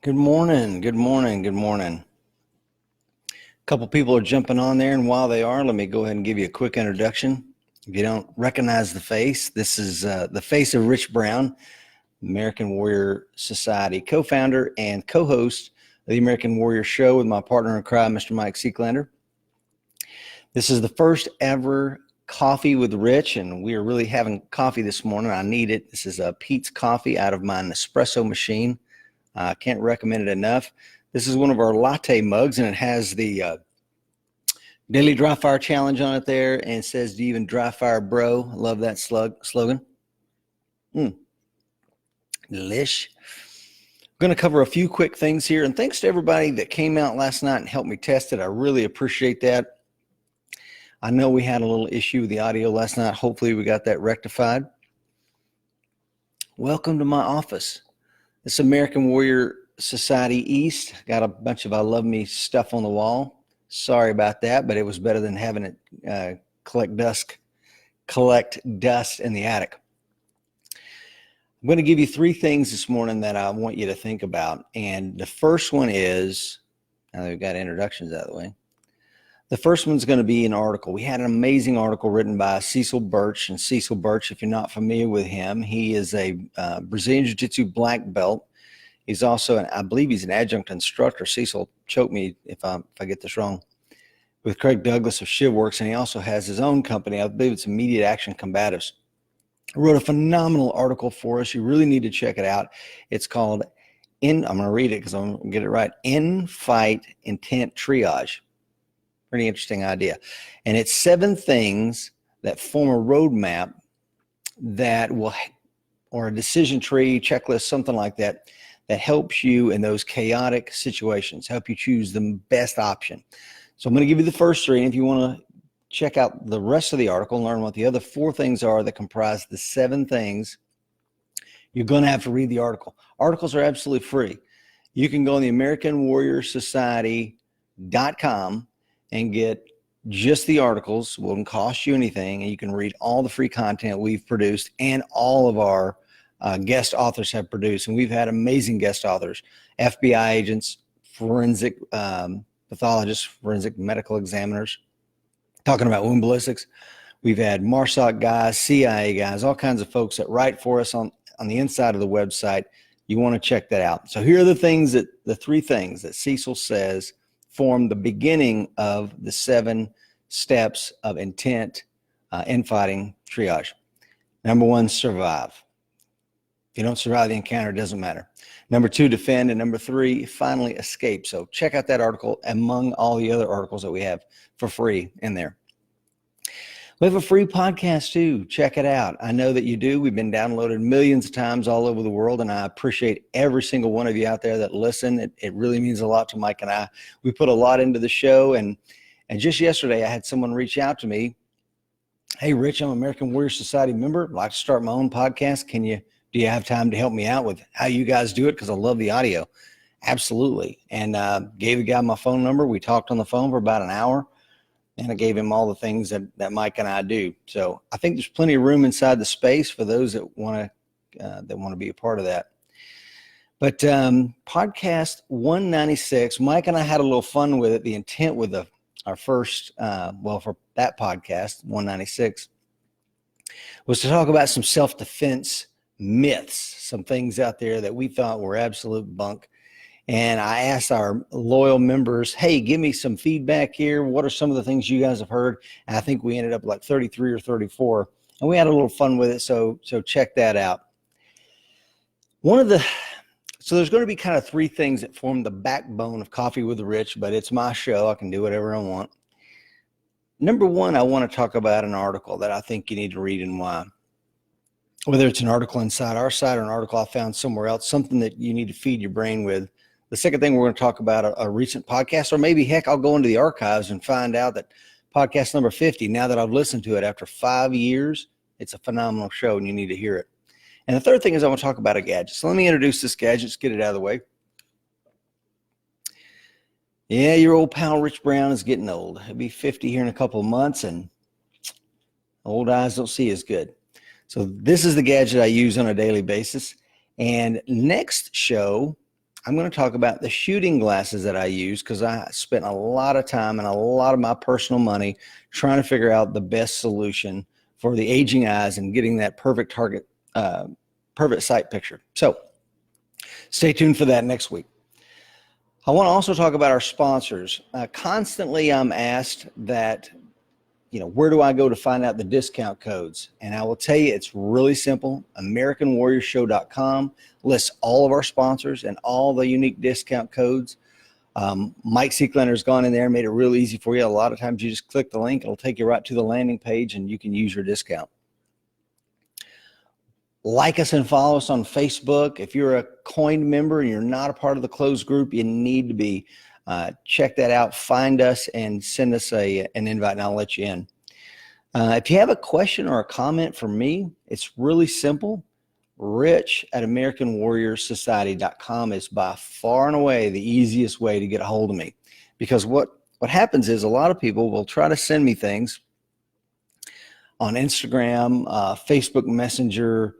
Good morning, good morning, good morning. A couple people are jumping on there, and while they are, let me go ahead and give you a quick introduction. If you don't recognize the face, this is the face of Rich Brown, American Warrior Society co-founder and co-host of the American Warrior Show with my partner in crime, Mr. Mike Seeklander. This is the first ever Coffee with Rich, and we are really having coffee this morning. I need it. This is Pete's Coffee out of my Nespresso machine. I can't recommend it enough. This is one of our latte mugs, and it has the Daily Dry Fire Challenge on it there, and it says, "Do you even dry fire, bro?" I love that slogan. Delish. I'm going to cover a few quick things here, and thanks to everybody that came out last night and helped me test it. I really appreciate that. I know we had a little issue with the audio last night. Hopefully we got that rectified. Welcome to my office. This American Warrior Society East. Got a bunch of I Love Me stuff on the wall. Sorry about that, but it was better than having it collect dust in the attic. I'm going to give you three things this morning that I want you to think about. And the first one is, now that we've got introductions out of the way, the first one's going to be an article. We had an amazing article written by Cecil Birch. And Cecil Birch, if you're not familiar with him, he is a Brazilian Jiu-Jitsu black belt. He's also, I believe he's an adjunct instructor. Cecil, choke me if I get this wrong, with Craig Douglas of ShivWorks. And he also has his own company. I believe it's Immediate Action Combatives. He wrote a phenomenal article for us. You really need to check it out. It's called, I'm going to read it because I'm going to get it right, In-Fight Intent Triage. Pretty interesting idea. And it's 7 things that form a roadmap that will, or a decision tree, checklist, something like that, that helps you in those chaotic situations, help you choose the best option. So I'm going to give you the first 3. And if you want to check out the rest of the article and learn what the other 4 things are that comprise the 7 things, you're going to have to read the article. Articles are absolutely free. You can go on the AmericanWarriorSociety.com and get just the articles. It won't cost you anything, and you can read all the free content we've produced and all of our guest authors have produced. And we've had amazing guest authors, FBI agents, forensic pathologists, forensic medical examiners, talking about wound ballistics. We've had MARSOC guys, CIA guys, all kinds of folks that write for us on the inside of the website. You want to check that out. So here are the 3 things that Cecil says form the beginning of the 7 steps of intent infighting triage. Number 1, survive. If you don't survive the encounter, it doesn't matter. Number 2, defend. And number 3, finally escape. So check out that article among all the other articles that we have for free in there. We have a free podcast too. Check it out. I know that you do. We've been downloaded millions of times all over the world, and I appreciate every single one of you out there that listen. It really means a lot to Mike and I. We put a lot into the show, and just yesterday I had someone reach out to me. Hey, Rich, I'm an American Warrior Society member. I'd like to start my own podcast. Do you have time to help me out with how you guys do it? Because I love the audio. Absolutely. And gave the guy my phone number. We talked on the phone for about an hour. And I gave him all the things that Mike and I do. So I think there's plenty of room inside the space for those that want to be a part of that. But podcast 196, Mike and I had a little fun with it. The intent with our first, for that podcast 196, was to talk about some self-defense myths, some things out there that we thought were absolute bunk. And I asked our loyal members, hey, give me some feedback here. What are some of the things you guys have heard? And I think we ended up like 33 or 34. And we had a little fun with it. So check that out. So there's going to be kind of 3 things that form the backbone of Coffee with Rich, but it's my show. I can do whatever I want. Number 1, I want to talk about an article that I think you need to read and why. Whether it's an article inside our site or an article I found somewhere else, something that you need to feed your brain with. The second thing, we're going to talk about a recent podcast, or maybe, heck, I'll go into the archives and find out that podcast number 50, now that I've listened to it after 5 years, it's a phenomenal show and you need to hear it. And the third thing is I want to talk about a gadget. So let me introduce this gadget, just get it out of the way. Yeah, your old pal Rich Brown is getting old. He'll be 50 here in a couple of months, and old eyes don't see as good. So this is the gadget I use on a daily basis. And next show, I'm going to talk about the shooting glasses that I use, because I spent a lot of time and a lot of my personal money trying to figure out the best solution for the aging eyes and getting that perfect target, perfect sight picture. So stay tuned for that next week. I want to also talk about our sponsors. Constantly I'm asked that, where do I go to find out the discount codes? And I will tell you, it's really simple. AmericanWarriorShow.com lists all of our sponsors and all the unique discount codes. Mike Seeklander's gone in there and made it real easy for you. A lot of times you just click the link, it'll take you right to the landing page and you can use your discount. Like us and follow us on Facebook. If you're a coined member and you're not a part of the closed group, you need to be. Check that out. Find us and send us an invite, and I'll let you in. If you have a question or a comment for me, it's really simple. Rich at AmericanWarriorSociety.com is by far and away the easiest way to get a hold of me. Because what happens is a lot of people will try to send me things on Instagram, Facebook Messenger,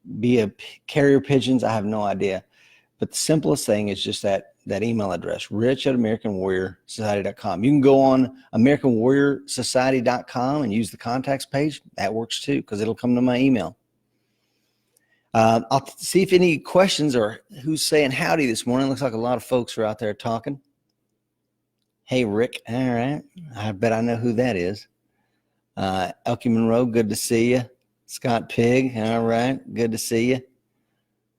via carrier pigeons. I have no idea. But the simplest thing is just that email address, rich at AmericanWarriorSociety.com. You can go on AmericanWarriorSociety.com and use the contacts page. That works too, because it'll come to my email. I'll see if any questions, or who's saying howdy this morning. Looks like a lot of folks are out there talking. Hey, Rick. All right. I bet I know who that is. Elkie Monroe, good to see you. Scott Pig, all right, good to see you.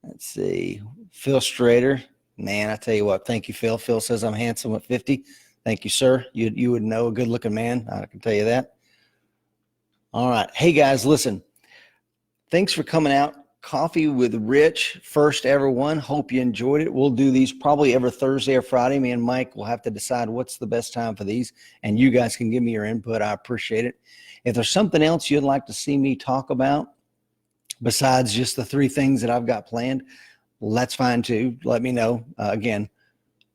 Let's see, Phil Strader, man, I tell you what, thank you, Phil. Phil says I'm handsome at 50. Thank you, sir. You would know a good-looking man, I can tell you that. All right, hey guys, listen, thanks for coming out. Coffee with Rich, first ever one. Hope you enjoyed it. We'll do these probably every Thursday or Friday. Me and Mike will have to decide what's the best time for these, and you guys can give me your input. I appreciate it. If there's something else you'd like to see me talk about besides just the 3 things that I've got planned, that's fine too. Let me know. Again,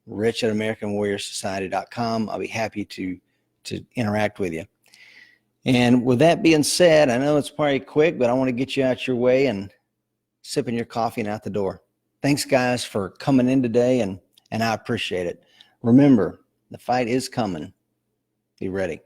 Rich at AmericanWarriorSociety.com. I'll be happy to interact with you. And with that being said, I know it's probably quick, but I want to get you out your way and sipping your coffee and out the door. Thanks, guys, for coming in today, and I appreciate it. Remember, the fight is coming. Be ready.